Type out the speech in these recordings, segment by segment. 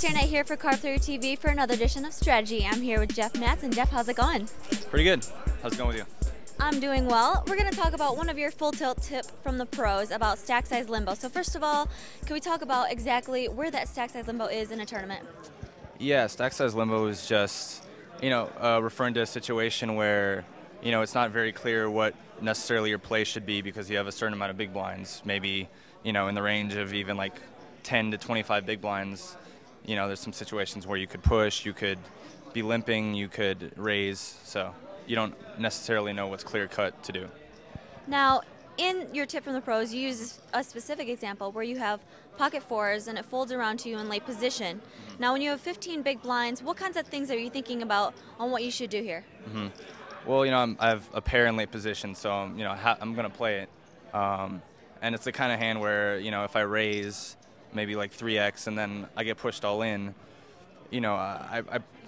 Christiana here for Card Player TV for another edition of Strategy. I'm here with Jeff Madsen. Jeff, how's it going? Pretty good. How's it going with you? I'm doing well. We're going to talk about one of your full tilt tip from the pros about StackSize Limbo. So first of all, can we talk about exactly where that StackSize Limbo is in a tournament? Yeah, StackSize Limbo is just, referring to a situation where, it's not very clear what necessarily your play should be because you have a certain amount of big blinds, maybe, in the range of even like 10 to 25 big blinds. There's some situations where you could push, you could be limping, you could raise, so you don't necessarily know what's clear-cut to do. Now, in your tip from the pros, you use a specific example where you have pocket fours and it folds around to you in late position. Now, when you have 15 big blinds, what kinds of things are you thinking about on what you should do here? Well, I have a pair in late position, so I'm going to play it. And it's the kind of hand where, if I raise maybe like 3x and then I get pushed all in, I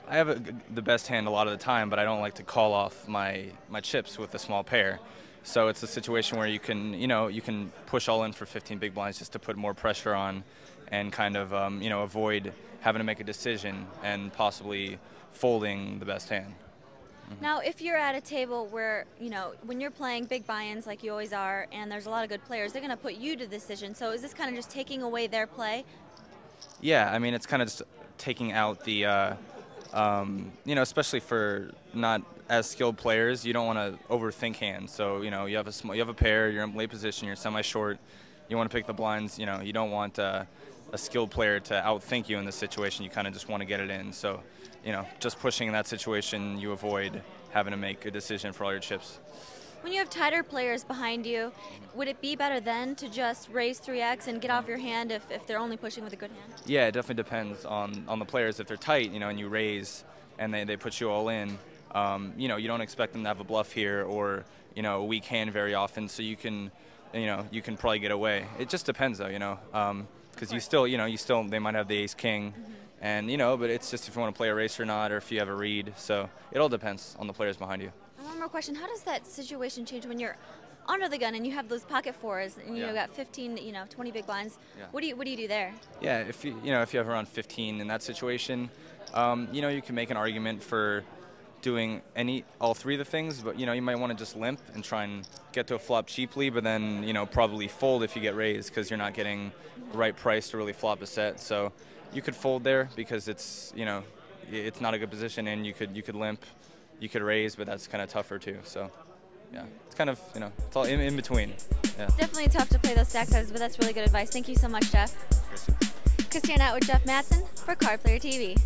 have the best hand a lot of the time, but I don't like to call off my chips with a small pair. So it's a situation where you can push all in for 15 big blinds just to put more pressure on and kind of, avoid having to make a decision and possibly folding the best hand. Now, if you're at a table where, when you're playing big buy-ins like you always are and there's a lot of good players, they're going to put you to the decision. So is this kind of just taking away their play? Yeah, I mean, it's kind of just taking out the, especially for not as skilled players, you don't want to overthink hands. So, you have a pair, you're in late position, you're semi-short, you want to pick the blinds, you don't want a skilled player to outthink you in this situation. You kind of just want to get it in. So, just pushing in that situation, you avoid having to make a decision for all your chips. When you have tighter players behind you, would it be better then to just raise 3x and get off your hand if they're only pushing with a good hand? Yeah, it definitely depends on the players. If they're tight, and you raise and they put you all in, you don't expect them to have a bluff here or, a weak hand very often, so you can probably get away. It just depends though, because they might have the ace-king, and, but it's just if you want to play a race or not, or if you have a read, so it all depends on the players behind you. One more question, how does that situation change when you're under the gun and you have those pocket fours and you've got 15, 20 big blinds? Yeah. What do you do there? Yeah, if you have around 15 in that situation, you can make an argument for doing all three of the things, but you might want to just limp and try and get to a flop cheaply, but then probably fold if you get raised because you're not getting the right price to really flop a set. So you could fold there because it's it's not a good position, and you could limp, you could raise, but that's kind of tougher too. So yeah, it's kind of it's all in between. Yeah. It's definitely tough to play those stack sizes, but that's really good advice. Thank you so much, Jeff. Christiana with Jeff Madsen for Card Player TV.